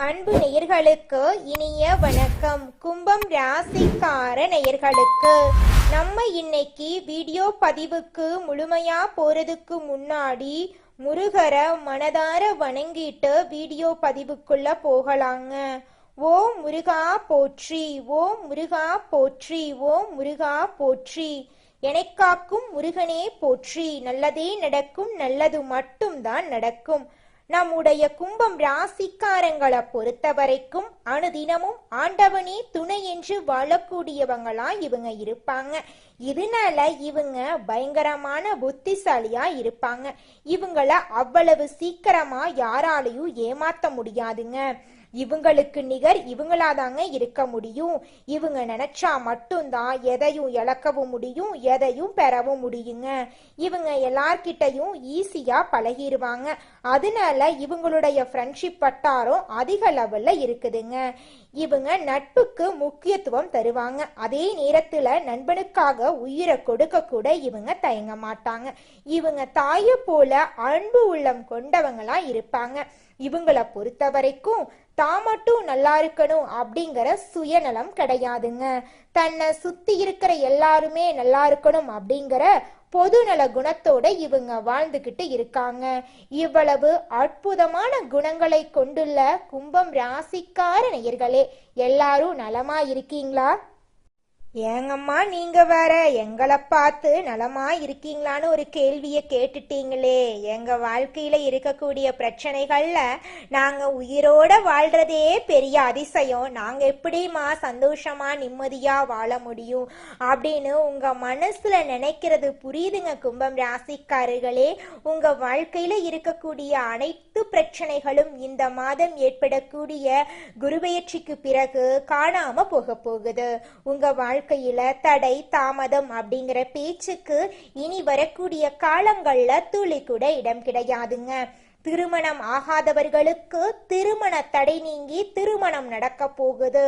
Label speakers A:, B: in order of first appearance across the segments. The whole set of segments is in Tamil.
A: அன்பு நேயர்களுக்கு இனிய வணக்கம். கும்பம் ராசிக்கார நேயர்களுக்கு நம்ம இன்னைக்கு வீடியோ பதிவுக்கு முழுமையா போறதுக்கு முன்னாடி முருகரை மனதார வணங்கிட்டு வீடியோ பதிவுக்குள்ள போகலாங்க. ஓம் முருகா போற்றி, ஓம் முருகா போற்றி, ஓம் முருகா போற்றி. எனக்காக்கும் முருகனே போற்றி. நல்லதே நடக்கும், நல்லது மட்டும்தான் நடக்கும். நம்முடைய கும்பம் ராசிக்காரங்களை பொறுத்த வரைக்கும் அனுதினமும் ஆண்டவனே துணை என்று வாழக்கூடியவங்களா இவங்க இருப்பாங்க. இதனால இவங்க பயங்கரமான புத்திசாலியா இருப்பாங்க. இவங்கள அவ்வளவு சீக்கிரமா யாராலையும் ஏமாத்த முடியாதுங்க. இவங்களுக்கு நிகர் இவங்களாதாங்க இருக்க முடியும். இவங்க நினைச்சா மட்டும்தான் எதையும் இழக்கவும் முடியும், எதையும் பெறவும் முடியுங்க. இவங்க எல்லார்கிட்டையும் ஈஸியா பழகிடுவாங்க. அதனால இவங்களுடைய ஃப்ரெண்ட்ஷிப் வட்டாரம் அதிக லெவல்ல இருக்குதுங்க. இவங்க நட்புக்கு முக்கியத்துவம் தருவாங்க. அதே நேரத்துல நண்பனுக்காக உயிரை கொடுக்க கூட இவங்க தயங்க மாட்டாங்க. இவங்க தாயை போல அன்பு உள்ளம் கொண்டவங்களா இருப்பாங்க. இவங்களை பொறுத்த வரைக்கும் தான் மட்டும் நல்லா இருக்கணும் அப்படிங்கிற சுயநலம் கிடையாதுங்க. தன்னை சுத்தி இருக்கிற எல்லாருமே நல்லா இருக்கணும் அப்படிங்கிற பொதுநல குணத்தோட இவங்க வாழ்ந்துகிட்டு இருக்காங்க. இவ்வளவு அற்புதமான குணங்களை கொண்டுள்ள கும்பம் ராசிக்கார நேயர்களே, எல்லாரும் நலமா இருக்கீங்களா? ஏங்கம்மா நீங்க வேற எங்களை பார்த்து நலமா இருக்கீங்களான்னு ஒரு கேள்வியை கேட்டுட்டீங்களே. எங்க வாழ்க்கையில இருக்கக்கூடிய பிரச்சனைகள்ல நாங்க உயிரோட வாழ்றதே பெரிய அதிசயம். நாங்க எப்படிமா சந்தோஷமா நிம்மதியா வாழ முடியும் அப்படின்னு உங்க மனசுல நினைக்கிறது புரியுதுங்க கும்பம் ராசிக்காரர்களே. உங்க வாழ்க்கையில இருக்கக்கூடிய அனைத்து பிரச்சனைகளும் இந்த மாதம் ஏற்படக்கூடிய குருபெயர்ச்சிக்கு பிறகு காணாம போக போகுது. உங்க வாழ்க்கையில தடை தாமதம் அப்படிங்கிற பேச்சுக்கு இனி வரக்கூடிய காலங்கள்ல துளி கூட இடம் கிடையாதுங்க. திருமணம் ஆகாதவர்களுக்கு திருமண தடை நீங்கி திருமணம் நடக்க போகுது.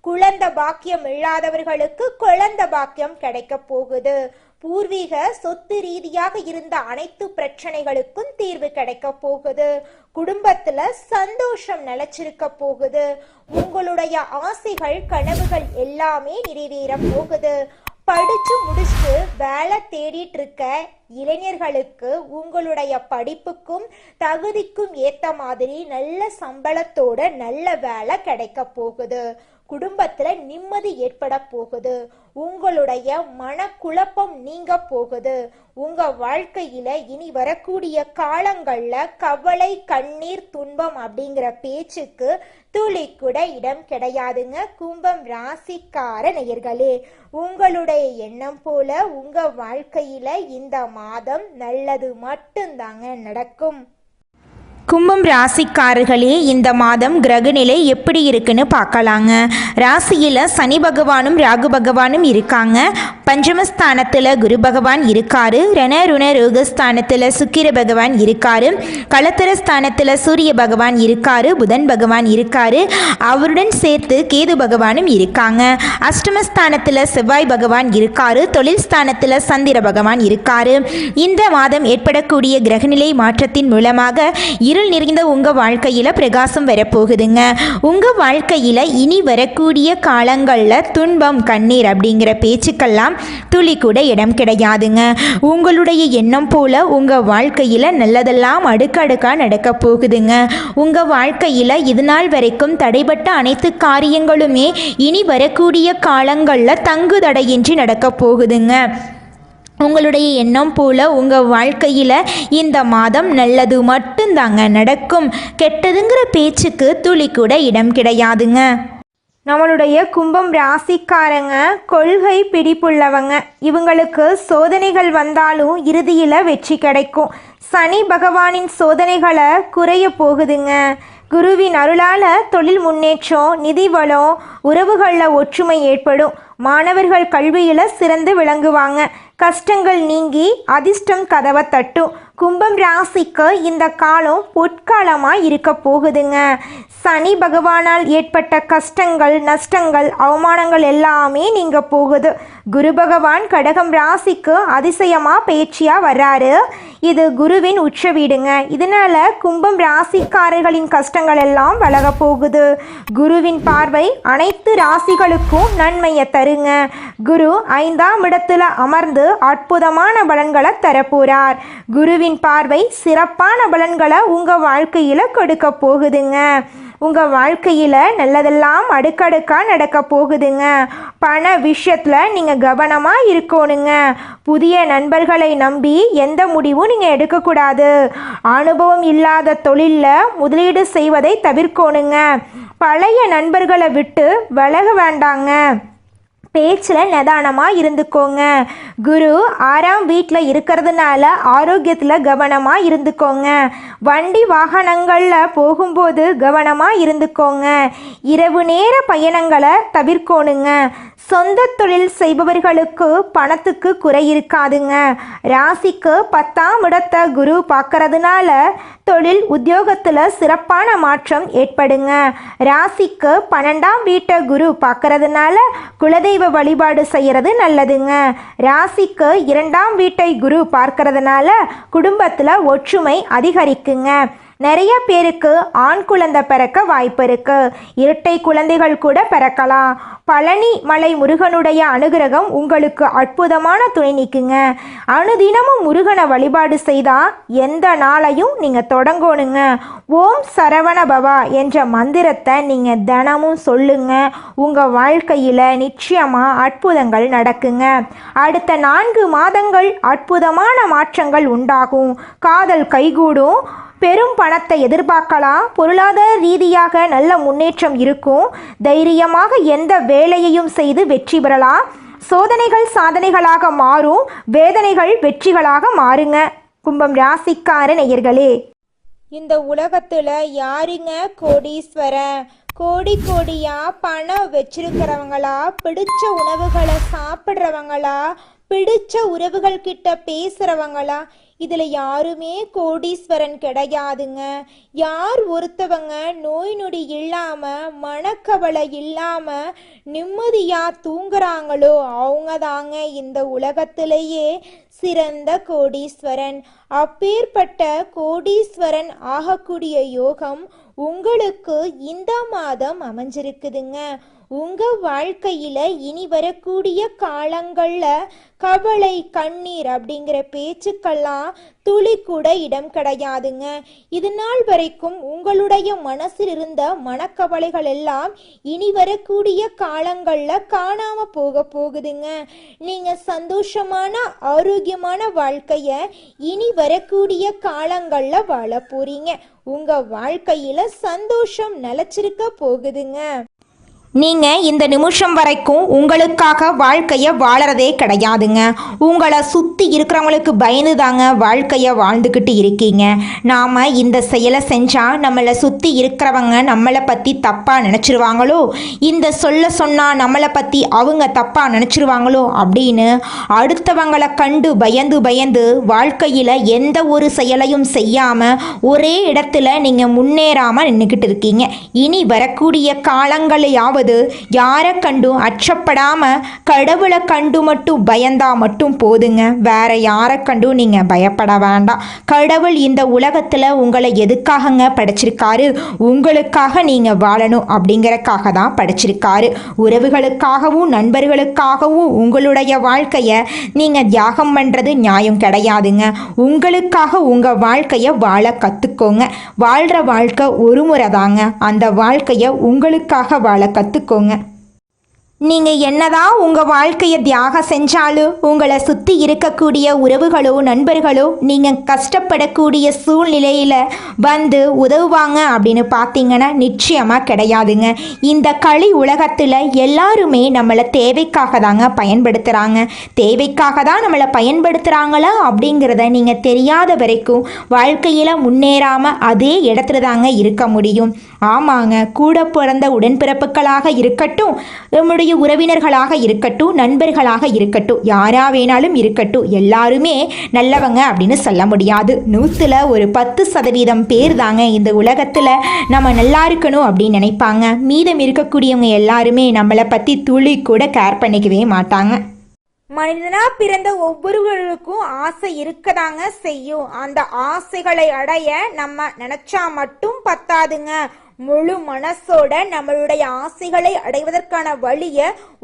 A: குழந்தை பாக்கியம் இல்லாதவர்களுக்கு குழந்தை பாக்கியம் கிடைக்க போகுது. பூர்வீக சொத்து ரீதியாக இருந்த அனைத்து பிரச்சனைகளுக்கும் தீர்வு கிடைக்க போகுது. குடும்பத்துல சந்தோஷம் நிலைச்சிருக்க போகுது. உங்களுடைய ஆசைகள் கனவுகள் எல்லாமே நிறைவேற போகுது. படிச்சு முடிச்சுட்டு வேலை தேடிட்டு இருக்க இளைஞர்களுக்கு உங்களுடைய படிப்புக்கும் தகுதிக்கும் ஏத்த மாதிரி நல்ல சம்பளத்தோட நல்ல வேலை கிடைக்க போகுது. குடும்பத்துல நிம்மதி ஏற்பட போகுது. உங்களுடைய மனக்குழப்பம் நீங்க போகுது. உங்க வாழ்க்கையில இனி வரக்கூடிய காலங்கள்ல கவலை கண்ணீர் துன்பம் அப்படிங்கிற பேச்சுக்கு துளி கூட இடம் கிடையாதுங்க. கும்பம் ராசிக்கார நேயர்களே, உங்களுடைய எண்ணம் போல உங்க வாழ்க்கையில இந்த மாதம் நல்லது மட்டும்தாங்க நடக்கும்.
B: கும்பம் ராசிக்காரர்களே, இந்த மாதம் கிரகநிலை எப்படி இருக்குன்னு பார்க்கலாங்க. ராசியில் சனி பகவானும் ராகு பகவானும் இருக்காங்க. பஞ்சமஸ்தானத்தில் குரு பகவான் இருக்காரு. ரணருண ரோகஸ்தானத்தில் சுக்கிர பகவான் இருக்காரு. களத்திரஸ்தானத்தில் சூரிய பகவான் இருக்காரு. புதன் பகவான் இருக்காரு. அவருடன் சேர்த்து கேது பகவானும் இருக்காங்க. அஷ்டமஸ்தானத்தில் செவ்வாய் பகவான் இருக்காரு. தொழில் ஸ்தானத்தில் சந்திர பகவான் இருக்காரு. இந்த மாதம் ஏற்படக்கூடிய கிரகநிலை மாற்றத்தின் மூலமாக இருள் நிறைந்த உங்க வாழ்க்கையில பிரகாசம் வரப்போகுதுங்க. உங்க வாழ்க்கையில இனி வரக்கூடிய காலங்கள்ல துன்பம் கண்ணீர் அப்படிங்கிற பேச்சுக்கெல்லாம் துளி கூட இடம் கிடையாதுங்க. உங்களுடைய எண்ணம் போல உங்க வாழ்க்கையில நல்லதெல்லாம் அடுக்கடுக்கா நடக்க போகுதுங்க. உங்க வாழ்க்கையில இதுநாள் வரைக்கும் தடைபட்ட அனைத்து காரியங்களுமே இனி வரக்கூடிய காலங்கள்ல தங்கு தடையின்றி நடக்க போகுதுங்க. உங்களுடைய எண்ணம் போல உங்கள் வாழ்க்கையில் இந்த மாதம் நல்லது மட்டும்தாங்க நடக்கும். கெட்டதுங்கிற பேச்சுக்கு துளி கூட இடம் கிடையாதுங்க.
A: நம்மளுடைய கும்பம் ராசிக்காரங்க கொள்கை பிடிப்புள்ளவங்க. இவங்களுக்கு சோதனைகள் வந்தாலும் இறுதியில் வெற்றி கிடைக்கும். சனி பகவானின் சோதனைகளை குறைய போகுதுங்க. குருவின் அருளால் தொழில் முன்னேற்றம், நிதி வளம், உறவுகளில் ஒற்றுமை ஏற்படும். மாணவர்கள் கல்வியில் சிறந்து விளங்குவாங்க. கஷ்டங்கள் நீங்கி அதிர்ஷ்டம் கதவை தட்டும். கும்பம் ராசிக்கு இந்த காலம் பொற்காலமாக இருக்க போகுதுங்க. சனி பகவானால் ஏற்பட்ட கஷ்டங்கள், நஷ்டங்கள், அவமானங்கள் எல்லாமே நீங்க போகுது. குரு பகவான் கடகம் ராசிக்கு அதிசயமாக பேச்சியாக வர்றாரு. இது குருவின் உச்ச வீடுங்க. இதனால கும்பம் ராசிக்காரர்களின் கஷ்டங்கள் எல்லாம் விலக போகுது. குருவின் பார்வை அனைத்து ராசிகளுக்கும் நன்மையை தருங்க. குரு 5ஆம் இடத்துல அமர்ந்து அற்புதமான பலன்களை தரப்போறார். குருவின் பார்வை சிறப்பான பலன்களை உங்கள் வாழ்க்கையில் கொடுக்க போகுதுங்க. உங்கள் வாழ்க்கையில் நல்லதெல்லாம் அடுக்கடுக்காக நடக்க போகுதுங்க. பண விஷயத்தில் நீங்கள் கவனமாக இருக்கணுங்க. புதிய நண்பர்களை நம்பி எந்த முடிவும் நீங்கள் எடுக்கக்கூடாது. அனுபவம் இல்லாத தொழிலில் முதலீடு செய்வதை தவிர்க்கணுங்க. பழைய நண்பர்களை விட்டு விலக வேண்டாங்க. பேச்சில் நிதானமாக இருந்துக்கோங்க. குரு 6ஆம் வீட்டில் இருக்கிறதுனால ஆரோக்கியத்தில் கவனமாக இருந்துக்கோங்க. வண்டி வாகனங்களில் போகும்போது கவனமாக இருந்துக்கோங்க. இரவு நேர பயணங்களை தவிர்க்கணுங்க. சொந்த தொழில் செய்பவர்களுக்கு பணத்துக்கு குறை இருக்காதுங்க. ராசிக்கு 10ஆம் இடத்தை குரு பார்க்கறதுனால தொழில் உத்தியோகத்தில் சிறப்பான மாற்றம் ஏற்படுங்க. ராசிக்கு 12ஆம் வீட்டை குரு பார்க்கறதுனால குலதெய்வ வழிபாடு செய்கிறது நல்லதுங்க. ராசிக்கு 2ஆம் வீட்டை குரு பார்க்கறதுனால குடும்பத்தில் ஒற்றுமை அதிகரிக்குங்க. நிறைய பேருக்கு ஆண் குழந்தை பிறக்க வாய்ப்பு இருக்கு. இரட்டை குழந்தைகள் கூட பிறக்கலாம். பழனி மலை முருகனுடைய அனுகிரகம் உங்களுக்கு அற்புதமான துணை நிற்குங்க. அனுதினமும் முருகனை வழிபாடு செய்தால் எந்த நாளையும் நீங்கள் தொடங்கணுங்க. ஓம் சரவண பவா என்ற மந்திரத்தை நீங்கள் தினமும் சொல்லுங்க. உங்கள் வாழ்க்கையில் நிச்சயமாக அற்புதங்கள் நடக்குங்க. அடுத்த 4 மாதங்கள் அற்புதமான மாற்றங்கள் உண்டாகும். காதல் கைகூடும். பெரும் பணத்தை எதிர்பார்க்கலாம். பொருளாதார ரீதியாக நல்ல முன்னேற்றம் இருக்கும். தைரியமாக எந்த வேலையையும் செய்து வெற்றி பெறலாம். சோதனைகள் சாதனைகளாக மாறும். வேதனைகள் வெற்றிகளாக மாறுங்க. கும்பம் ராசிக்கார நேயர்களே,
B: இந்த உலகத்தில் யாருங்க கோடீஸ்வரன்? கோடியா பணம் வச்சிருக்கிறவங்களா? பிடிச்ச உணவுகளை சாப்பிட்றவங்களா? பிடிச்ச உறவுகள் கிட்ட பேசுகிறவங்களா? இதில் யாருமே கோடீஸ்வரன் கிடையாதுங்க. யார் ஒருத்தவங்க நோய் நொடி இல்லாமல் மனக்கவலை இல்லாமல் நிம்மதியாக தூங்குறாங்களோ அவங்க தாங்க இந்த உலகத்திலேயே சிறந்த கோடீஸ்வரன். அப்பேற்பட்ட கோடீஸ்வரன் ஆகக்கூடிய யோகம் உங்களுக்கு இந்த மாதம் அமைஞ்சிருக்குதுங்க. உங்கள் வாழ்க்கையில் இனி வரக்கூடிய காலங்களில் கவலை கண்ணீர் அப்படிங்கிற பேச்சுக்கெல்லாம் துளி கூட இடம் கிடையாதுங்க. இது நாள் வரைக்கும் உங்களுடைய மனசில் இருந்த மனக்கவலைகள் எல்லாம் இனி வரக்கூடிய காலங்களில் காணாமல் போகுதுங்க. நீங்கள் சந்தோஷமான ஆரோக்கியமான வாழ்க்கையை இனி வரக்கூடிய காலங்களில் வாழ போறீங்க. உங்கள் வாழ்க்கையில் சந்தோஷம் நிலச்சிருக்க போகுதுங்க.
A: நீங்கள் இந்த நிமிஷம் வரைக்கும் உங்களுக்காக வாழ்க்கையை வாழறதே கிடையாதுங்க. உங்களை சுற்றி இருக்கிறவங்களுக்கு பயந்து தாங்க வாழ்க்கையை வாழ்ந்துக்கிட்டு இருக்கீங்க. நாம் இந்த செயலை செஞ்சால் நம்மளை சுற்றி இருக்கிறவங்க நம்மளை பற்றி தப்பாக நினச்சிருவாங்களோ, இந்த சொன்னால் நம்மளை பற்றி அவங்க தப்பாக நினச்சிருவாங்களோ அப்படின்னு அடுத்தவங்களை கண்டு பயந்து வாழ்க்கையில் எந்த ஒரு செயலையும் செய்யாமல் ஒரே இடத்துல நீங்கள் முன்னேறாமல் நின்றுக்கிட்டு இருக்கீங்க. இனி வரக்கூடிய காலங்களையாவது யாரை கண்டும் அச்சப்படாம கடவுளை கண்டு மட்டும் பயந்தா மட்டும் போதுங்க. வேற யாரை கண்டும் நீங்க பயப்பட வேண்டாம். கடவுள் இந்த உலகத்துல உங்களை எதுக்காகங்க படைச்சிருக்காரு? உங்களுக்காக நீங்க வாழணும் அப்படிங்கறக்காக தான் படைச்சிருக்காரு. உறவுகளுக்காகவும் நண்பர்களுக்காகவும் உங்களுடைய வாழ்க்கைய நீங்க தியாகம் பண்றது நியாயம் கிடையாதுங்க. உங்களுக்காக உங்க வாழ்க்கைய வாழ கத்துக்கோங்க. வாழ்ற வாழ்க்கை ஒரு முறை தாங்க. அந்த வாழ்க்கைய உங்களுக்காக வாழ கத்துக்கோங்க. நீங்கள் என்னதான் உங்கள் வாழ்க்கையை தியாகம் செஞ்சாலும் உங்களை சுற்றி இருக்கக்கூடிய உறவுகளோ நண்பர்களோ நீங்கள் கஷ்டப்படக்கூடிய சூழ்நிலையில் வந்து உதவுவாங்க அப்படின்னு பார்த்தீங்கன்னா நிச்சயமாக கிடையாதுங்க. இந்த களி உலகத்தில் எல்லாருமே நம்மளை தேவைக்காக தாங்க பயன்படுத்துகிறாங்க. தேவைக்காக தான் நம்மளை பயன்படுத்துகிறாங்களா அப்படிங்கிறத நீங்கள் தெரியாத வரைக்கும் வாழ்க்கையில் முன்னேறாமல் அதே இடத்துல தாங்க இருக்க முடியும். ஆமாங்க, கூட பிறந்த உடன்பிறப்புகளாக இருக்கட்டும், நம்முடைய உறவினர்களாக இருக்கட்டும், நண்பர்களாக இருக்கட்டும், யாரா வேணாலும் இருக்கட்டும், எல்லாருமே நல்லவங்க அப்படின்னு சொல்ல முடியாது. 100ல் ஒரு 10% பேர் தாங்க இந்த உலகத்தில் நம்ம நல்லா இருக்கணும் அப்படின்னு நினைப்பாங்க. மீதம் இருக்கக்கூடியவங்க எல்லாருமே நம்மளை பற்றி துளி கூட கேர் பண்ணிக்கவே மாட்டாங்க. மனிதனா பிறந்த ஒவ்வொருவருக்கும் ஆசை இருக்கதாங்க செய்யும். அந்த ஆசைகளை அடைய நம்ம நினைச்சா மட்டும் பத்தாதுங்க. முழு மனசோட நம்மளுடைய ஆசைகளை அடைவதற்கான வழிய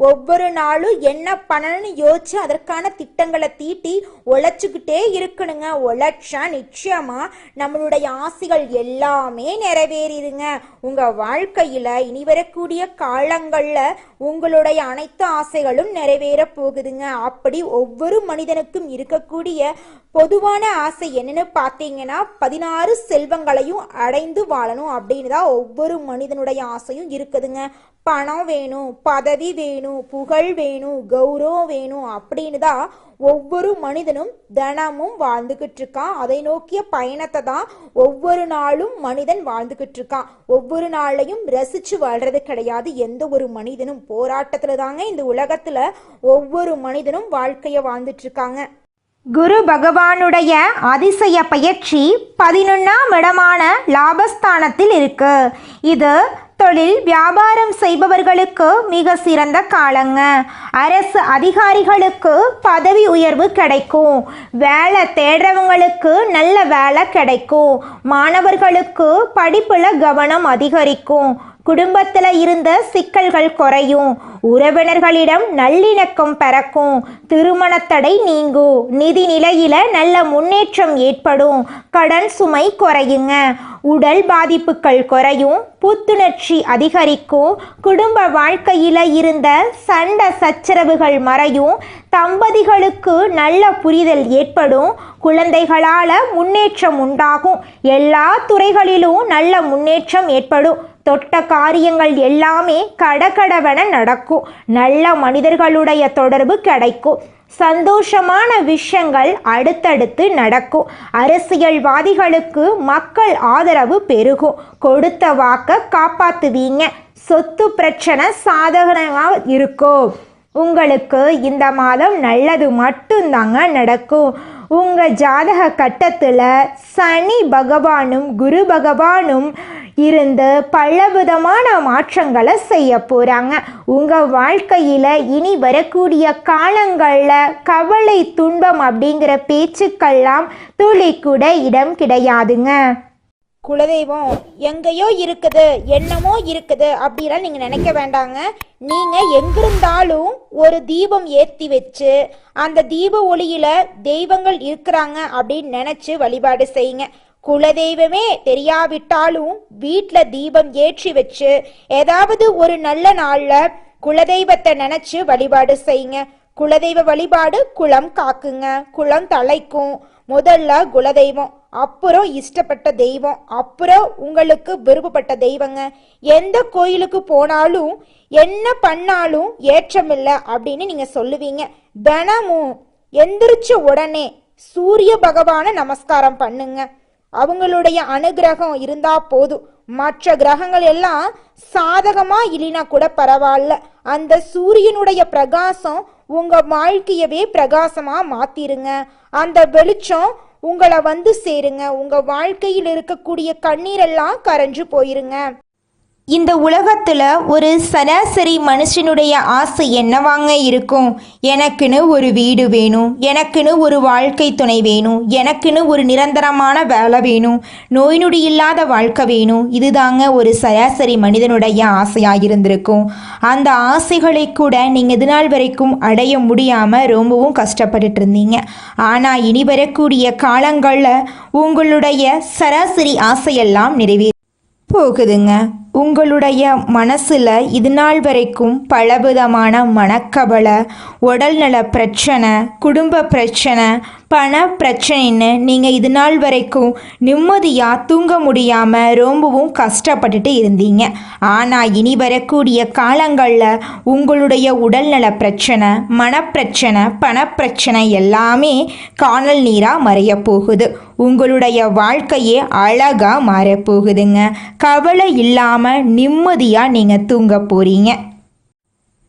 A: ஒவ்வொரு நாளும் என்ன பண்ணணும்னு யோசிச்சு அதற்கான திட்டங்களை தீட்டி உழைச்சுக்கிட்டே இருக்கணுங்க. உழைச்சா நிச்சயமா நம்மளுடைய ஆசைகள் எல்லாமே நிறைவேறிடுங்க. உங்க வாழ்க்கையில இனி வரக்கூடிய காலங்கள்ல உங்களுடைய அனைத்து ஆசைகளும் நிறைவேற போகுதுங்க. அப்படி ஒவ்வொரு மனிதனுக்கும் இருக்கக்கூடிய பொதுவான ஆசை என்னன்னு பார்த்தீங்கன்னா 16 செல்வங்களையும் அடைந்து வாழணும் அப்படின்னு தான் ஒவ்வொரு மனிதனுடைய ஆசையும் இருக்குதுங்க. பணம் வேணும், பதவி வேணும், புகழ் வேணும், கௌரவம் வேணும் அப்படின்னு தான் ஒவ்வொரு மனிதனும் தினமும் வாழ்ந்துகிட்டு இருக்கான். அதை நோக்கிய பயணத்தை தான் ஒவ்வொரு நாளும் மனிதன் வாழ்ந்துகிட்டு இருக்கான். ஒவ்வொரு நாளையும் ரசிச்சு வாழ்றது கிடையாது. எந்த ஒரு மனிதனும் போராட்டத்துல தாங்க இந்த உலகத்துல ஒவ்வொரு மனிதனும் வாழ்க்கைய வாழ்ந்துட்டு இருக்காங்க.
B: குரு பகவானுடைய அதிசய பயிற்சி 11ஆம் இடமான லாபஸ்தானத்தில் இருக்கு. இது தொழில் வியாபாரம் செய்பவர்களுக்கு மிக சிறந்த காலங்க. அரசு அதிகாரிகளுக்கு பதவி உயர்வு கிடைக்கும். வேலை தேடுறவங்களுக்கு நல்ல வேலை கிடைக்கும். மாணவர்களுக்கு படிப்புல கவனம் அதிகரிக்கும். குடும்பத்தில் இருந்த சிக்கல்கள் குறையும். உறவினர்களிடம் நல்லிணக்கம் பிறக்கும். திருமணத்தடை நீங்கும். நிதி நிலையில நல்ல முன்னேற்றம் ஏற்படும். கடன் சுமை குறையுங்க. உடல் பாதிப்புகள் குறையும். புத்துணர்ச்சி அதிகரிக்கும். குடும்ப வாழ்க்கையில இருந்த சண்டை சச்சரவுகள் மறையும். தம்பதிகளுக்கு நல்ல புரிதல் ஏற்படும். குழந்தைகளால முன்னேற்றம் உண்டாகும். எல்லா துறைகளிலும் நல்ல முன்னேற்றம் ஏற்படும். தொட்ட காரியங்கள் எல்லாமே கடகடவென நடக்கும். நல்ல மனிதர்களுடைய தொடர்பு கிடைக்கும். சந்தோஷமான விஷயங்கள் அடுத்தடுத்து நடக்கும். அரசியல்வாதிகளுக்கு மக்கள் ஆதரவு பெருகும். கொடுத்த வாக்க காப்பாத்துவீங்க. சொத்து பிரச்சனை சாதகமாக இருக்கும். உங்களுக்கு இந்த மாதம் நல்லது மட்டும்தாங்க நடக்கும். உங்க ஜாதக கட்டத்துல சனி பகவானும் குரு பகவானும் இருந்து பலவிதமான மாற்றங்களை செய்ய போறாங்க. உங்க வாழ்க்கையில இனி வரக்கூடிய காலங்கள்ல கவலை துன்பம் அப்படிங்கிற பேச்சுக்கெல்லாம் துளி கூட இடம் கிடையாதுங்க.
A: குலதெய்வம் எங்கேயோ இருக்குது, என்னமோ இருக்குது அப்படிலாம் நீங்க நினைக்க வேண்டாங்க. நீங்க எங்கிருந்தாலும் ஒரு தீபம் ஏற்றி வச்சு அந்த தீப ஒளியில தெய்வங்கள் இருக்கிறாங்க அப்படின்னு நினைச்சு வழிபாடு செய்யுங்க. குலதெய்வமே தெரியாவிட்டாலும் வீட்டில் தீபம் ஏற்றி வச்சு ஏதாவது ஒரு நல்ல நாள்ல குலதெய்வத்தை நினைச்சு வழிபாடு செய்யுங்க. குலதெய்வ வழிபாடு குலம் காக்குங்க, குலம் தலைக்கும். முதல்ல குலதெய்வம், அப்புறம் இஷ்டப்பட்ட தெய்வம், அப்புறம் உங்களுக்கு விருப்பப்பட்ட தெய்வங்க. எந்த கோயிலுக்கு போனாலும் என்ன பண்ணாலும் ஏற்றமில்லை அப்படின்னு நீங்க சொல்லுவீங்க. தினமும் எந்திரிச்ச உடனே சூரிய பகவானை நமஸ்காரம் பண்ணுங்க. அவங்களுடைய அனுகிரகம் இருந்தா போதும். மற்ற கிரகங்கள் எல்லாம் சாதகமா இல்லைனா கூட பரவாயில்ல. அந்த சூரியனுடைய பிரகாசம் உங்க வாழ்க்கையவே பிரகாசமா மாத்திருங்க. அந்த வெளிச்சம் உங்களை வந்து சேருங்க. உங்க வாழ்க்கையில் இருக்கக்கூடிய கண்ணீரெல்லாம் கரைஞ்சு போயிருங்க.
B: இந்த உலகத்தில் ஒரு சராசரி மனுஷனுடைய ஆசை என்னவாங்க இருக்கும்? எனக்குன்னு ஒரு வீடு வேணும், எனக்குன்னு ஒரு வாழ்க்கை துணை வேணும், எனக்குன்னு ஒரு நிரந்தரமான வேலை வேணும், நோய் நொடி இல்லாத வாழ்க்கை வேணும். இதுதாங்க ஒரு சராசரி மனிதனுடைய ஆசையாக இருந்திருக்கும். அந்த ஆசைகளை கூட நீங்கள் இது நாள் வரைக்கும் அடைய முடியாமல் ரொம்பவும் கஷ்டப்பட்டுட்டு இருந்தீங்க. ஆனால் இனி வரக்கூடிய காலங்களில் உங்களுடைய சராசரி ஆசையெல்லாம் நிறைவேற போகுதுங்க. உங்களுடைய மனசில் இது நாள் வரைக்கும் பலவிதமான மனக்கவலை, உடல்நல பிரச்சனை, குடும்ப பிரச்சனை, பண பிரச்சனைன்னு நீங்கள் இது நாள் வரைக்கும் நிம்மதியாக தூங்க முடியாமல் ரொம்பவும் கஷ்டப்பட்டுட்டு இருந்தீங்க. ஆனால் இனி வரக்கூடிய காலங்களில் உங்களுடைய உடல்நல பிரச்சனை, மனப்பிரச்சனை, பணப்பிரச்சனை எல்லாமே காணல் நீராக மறைய போகுது. உங்களுடைய வாழ்க்கையே அழகாக மாறப்போகுதுங்க. கவலை இல்லாமல் நிம்மதியாக நீங்கள் தூங்க போகிறீங்க.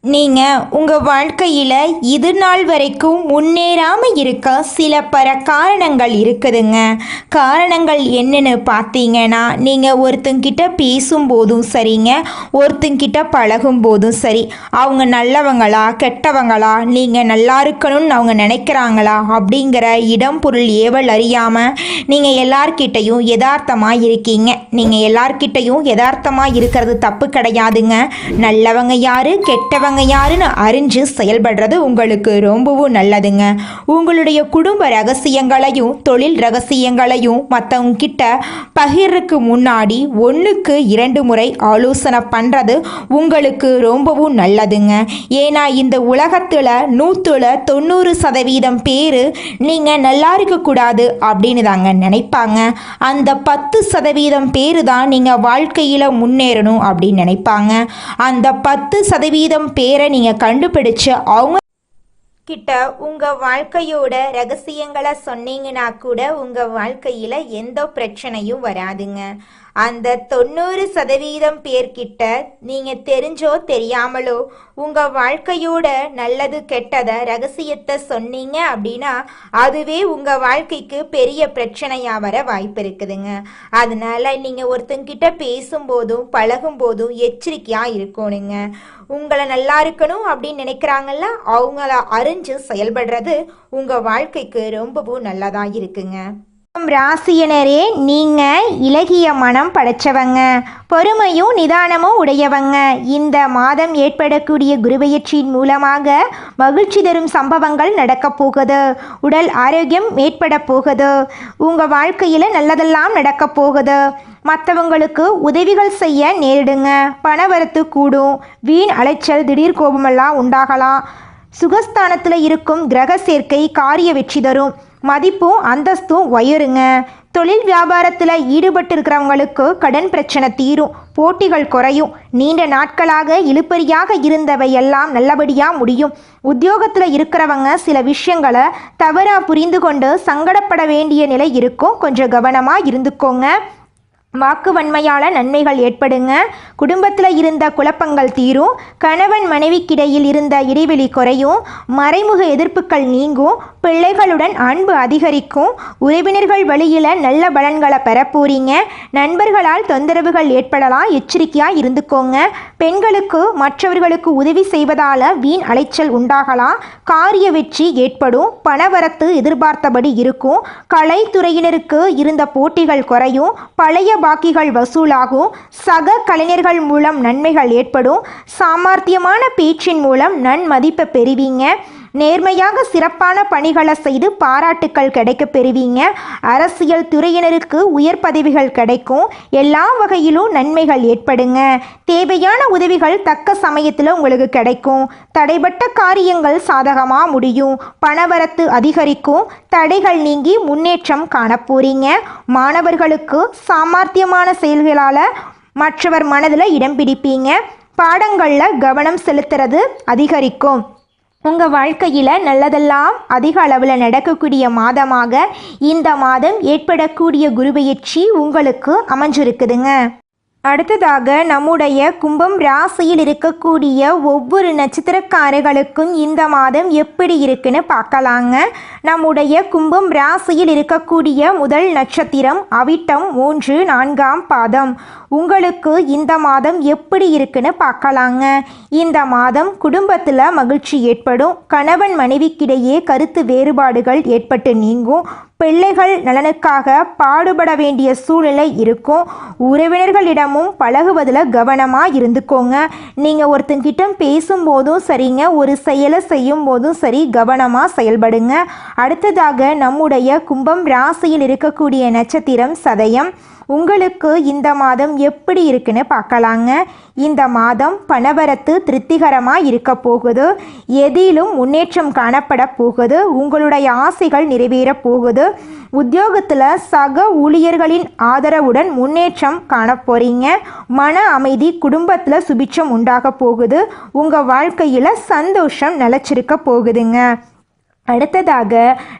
B: நீங்கள் உங்கள் வாழ்க்கையில் இது நாள் வரைக்கும் முன்னேறாமல் இருக்க சில காரணங்கள் இருக்குதுங்க. காரணங்கள் என்னன்னு பார்த்தீங்கன்னா, நீங்கள் ஒருத்தங்கிட்ட பேசும்போதும் சரிங்க, ஒருத்தங்கிட்ட பழகும் போதும் சரி, அவங்க நல்லவங்களா கெட்டவங்களா, நீங்கள் நல்லா இருக்கணும்னு அவங்க நினைக்கிறாங்களா அப்படிங்கிற இடம் பொருள் ஏவல் அறியாமல் நீங்கள் எல்லார்கிட்டையும் யதார்த்தமாக இருக்கீங்க. நீங்கள் எல்லார்கிட்டையும் யதார்த்தமாக இருக்கிறது தப்பு கிடையாதுங்க. நல்லவங்க யாரு கெட்டவங்க யாருன்னு அறிஞ்சு செயல்படுறது உங்களுக்கு ரொம்பவும் நல்லதுங்க. உங்களுடைய குடும்ப ரகசியங்களையும் தொழில் ரகசியங்களையும் மற்றவங்க கிட்ட பகிர்றதுக்கு முன்னாடி 1க்கு 2 முறை ஆலோசனை பண்ணுறது உங்களுக்கு ரொம்பவும் நல்லதுங்க. ஏன்னா இந்த உலகத்தில் 100% பேர் நீங்கள் நல்லா இருக்கக்கூடாது அப்படின்னு தாங்க நினைப்பாங்க. அந்த 10% பேர் தான் நீங்கள் வாழ்க்கையில் முன்னேறணும் அப்படின்னு நினைப்பாங்க. அந்த 10% பேரை நீங்கள் கண்டுபிடிச்சு அவங்க கிட்ட உங்கள் வாழ்க்கையோட ரகசியங்களை சொன்னீங்கன்னா கூட உங்கள் வாழ்க்கையில் எந்த பிரச்சனையும் வராதுங்க. அந்த 90% பேர்கிட்ட நீங்கள் தெரிஞ்சோ தெரியாமலோ உங்கள் வாழ்க்கையோட நல்லது கெட்டதை ரகசியத்தை சொன்னீங்க அப்படின்னா அதுவே உங்கள் வாழ்க்கைக்கு பெரிய பிரச்சனையாக வர வாய்ப்பு இருக்குதுங்க. அதனால நீங்கள் ஒருத்தங்கிட்ட பேசும்போதும் பழகும்போதும் எச்சரிக்கையாக இருக்கணுங்க. உங்களை நல்லா இருக்கணும் அப்படின்னு நினைக்கிறாங்கல்ல, அவங்கள அறிஞ்சு செயல்படுறது உங்கள் வாழ்க்கைக்கு ரொம்பவும் நல்லதாக இருக்குங்க.
A: ராசியினரே, நீங்கள் இலகிய மனம் படைச்சவங்க, பொறுமையும் நிதானமும் உடையவங்க. இந்த மாதம் ஏற்படக்கூடிய குருபெயர்ச்சியின் மூலமாக மகிழ்ச்சி தரும் சம்பவங்கள் நடக்கப் போகுது. உடல் ஆரோக்கியம் ஏற்பட போகுது. உங்கள் வாழ்க்கையில் நல்லதெல்லாம் நடக்கப் போகுது. மற்றவங்களுக்கு உதவிகள் செய்ய நேரிடுங்க. பணவரத்து கூடும். வீண் அலைச்சல் திடீர் கோபமெல்லாம் உண்டாகலாம். சுகஸ்தானத்தில் இருக்கும் கிரக சேர்க்கை காரிய வெற்றி தரும். மதிப்பும் அந்தஸ்தும் உயருங்க. தொழில் வியாபாரத்தில் ஈடுபட்டு இருக்கிறவங்களுக்கு கடன் பிரச்சனை தீரும். போட்டிகள் குறையும். நீண்ட நாட்களாக இழுபறியாக இருந்தவை எல்லாம் நல்லபடியாக முடியும். உத்தியோகத்தில் இருக்கிறவங்க சில விஷயங்களை தவறாக புரிந்து கொண்டு சங்கடப்பட வேண்டிய நிலை இருக்கும். கொஞ்சம் கவனமாக இருந்துக்கோங்க. வாக்கு வன்மையால் நன்மைகள் ஏற்படுங்க. குடும்பத்தில் இருந்த குழப்பங்கள் தீரும். கணவன் மனைவிக்கிடையில் இருந்த இடைவெளி குறையும். மறைமுக எதிர்ப்புகள் நீங்கும். பிள்ளைகளுடன் அன்பு அதிகரிக்கும். உறவினர்கள் வழியில் நல்ல பலன்களை பெற போறீங்க. நண்பர்களால் தொந்தரவுகள் ஏற்படலாம். எச்சரிக்கையாக இருந்துக்கோங்க. பெண்களுக்கு மற்றவர்களுக்கு உதவி செய்வதால் வீண் அலைச்சல் உண்டாகலாம். காரிய வெற்றி ஏற்படும். பணவரத்து எதிர்பார்த்தபடி இருக்கும். கலைத்துறையினருக்கு இருந்த போட்டிகள் குறையும். பழைய பாக்கிகள் வசூலாகும். சக கலைஞர்கள் மூலம் நன்மைகள் ஏற்படும். சாமர்த்தியமான பேச்சின் மூலம் நன்மதிப்பை பெறுவீங்க. நேர்மையாக சிறப்பான பணிகளை செய்து பாராட்டுக்கள் கிடைக்க பெறுவீங்க. அரசியல் துறையினருக்கு உயர் பதவிகள் கிடைக்கும். எல்லா வகையிலும் நன்மைகள் ஏற்படுங்க. தேவையான உதவிகள் தக்க சமயத்தில் உங்களுக்கு கிடைக்கும். தடைபட்ட காரியங்கள் சாதகமாக முடியும். பணவரத்து அதிகரிக்கும். தடைகள் நீங்கி முன்னேற்றம் காணப்போறீங்க. மாணவர்களுக்கு சாமர்த்தியமான செயல்களால் மற்றவர் மனதில் இடம் பிடிப்பீங்க. பாடங்களில் கவனம் செலுத்துறது அதிகரிக்கும். உங்கள் வாழ்க்கையில் நல்லதெல்லாம் அதிக அளவில் நடக்கக்கூடிய மாதமாக இந்த மாதம் ஏற்படக்கூடிய குருபெயர்ச்சி உங்களுக்கு அமைஞ்சிருக்குதுங்க. அடுத்ததாக நம்முடைய கும்பம் ராசியில் இருக்கக்கூடிய ஒவ்வொரு நட்சத்திரக்காரர்களுக்கும் இந்த மாதம் எப்படி இருக்குன்னு பார்க்கலாங்க. நம்முடைய கும்பம் ராசியில் இருக்கக்கூடிய முதல் நட்சத்திரம் அவிட்டம் 3, 4ஆம் பாதம். உங்களுக்கு இந்த மாதம் எப்படி இருக்குன்னு பார்க்கலாங்க. இந்த மாதம் குடும்பத்தில் மகிழ்ச்சி ஏற்படும். கணவன் மனைவிக்கிடையே கருத்து வேறுபாடுகள் ஏற்பட்டு நீங்கும். பிள்ளைகள் நலனுக்காக பாடுபட வேண்டிய சூழ்நிலை இருக்கும். உறவினர்களிடமும் பழகுவதில் கவனமாக இருந்துக்கோங்க. நீங்கள் ஒருத்தங்கிட்ட பேசும்போதும் சரிங்க, ஒரு செயலை செய்யும் போதும் சரி, கவனமாக செயல்படுங்க. அடுத்ததாக நம்முடைய கும்பம் ராசியில் இருக்கக்கூடிய நட்சத்திரம் சதயம். உங்களுக்கு இந்த மாதம் எப்படி இருக்குன்னு பார்க்கலாங்க. இந்த மாதம் பணவரத்து திருப்திகரமாக இருக்க போகுது. எதிலும் முன்னேற்றம் காணப்பட போகுது. உங்களுடைய ஆசைகள் நிறைவேற போகுது. உத்தியோகத்தில் சக ஊழியர்களின் ஆதரவுடன் முன்னேற்றம் காண போறீங்க. மன அமைதி, குடும்பத்தில் சுபிட்சம் உண்டாக போகுது. உங்கள் வாழ்க்கையில் சந்தோஷம் நிலச்சிருக்க போகுதுங்க. அடுத்ததாக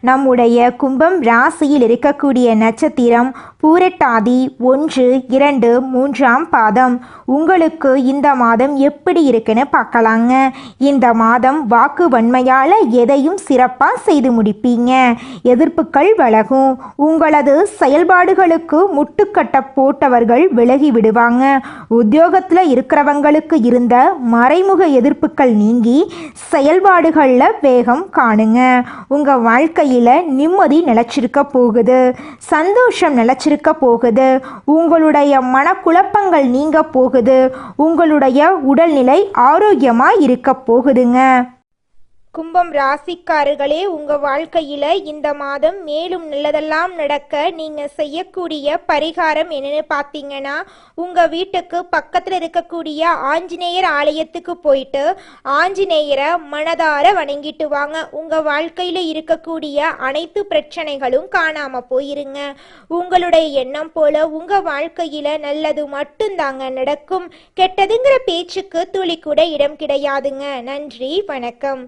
A: நம்முடைய கும்பம் ராசியில் இருக்கக்கூடிய நட்சத்திரம் பூரட்டாதி 1, 2, 3ஆம் பாதம். உங்களுக்கு இந்த மாதம் எப்படி இருக்குன்னு பார்க்கலாங்க. இந்த மாதம் வாக்கு வன்மையால் எதையும் சிறப்பாக செய்து முடிப்பீங்க. எதிர்ப்புகள் விலகும். உங்களது செயல்பாடுகளுக்கு முட்டுக்கட்ட போட்டவர்கள் விலகி விடுவாங்க. உத்தியோகத்தில் இருக்கிறவங்களுக்கு இருந்த மறைமுக எதிர்ப்புகள் நீங்கி செயல்பாடுகளில் வேகம் காணுங்க. உங்கள் வாழ்க்கையில் நிம்மதி நிலச்சிருக்க போகுது. சந்தோஷம் நிலச்சிருக்க போகுது. உங்களுடைய மனக்குழப்பங்கள் நீங்க போகுது. உங்களுடைய உடல்நிலை ஆரோக்கியமாக இருக்க போகுதுங்க.
C: கும்பம் ராசிக்காரர்களே, உங்கள் வாழ்க்கையில் இந்த மாதம் மேலும் நல்லதெல்லாம் நடக்க நீங்கள் செய்யக்கூடிய பரிகாரம் என்னென்னு பார்த்தீங்கன்னா, உங்கள் வீட்டுக்கு பக்கத்தில் இருக்கக்கூடிய ஆஞ்சநேயர் ஆலயத்துக்கு போயிட்டு ஆஞ்சநேயரை மனதார வணங்கிட்டு வாங்க. உங்கள் வாழ்க்கையில் இருக்கக்கூடிய அனைத்து பிரச்சனைகளும் காணாமல் போயிருங்க. உங்களுடைய எண்ணம் போல உங்கள் வாழ்க்கையில் நல்லது மட்டும்தாங்க நடக்கும். கெட்டதுங்கிற பேச்சுக்கு துளி கூட இடம் கிடையாதுங்க. நன்றி, வணக்கம்.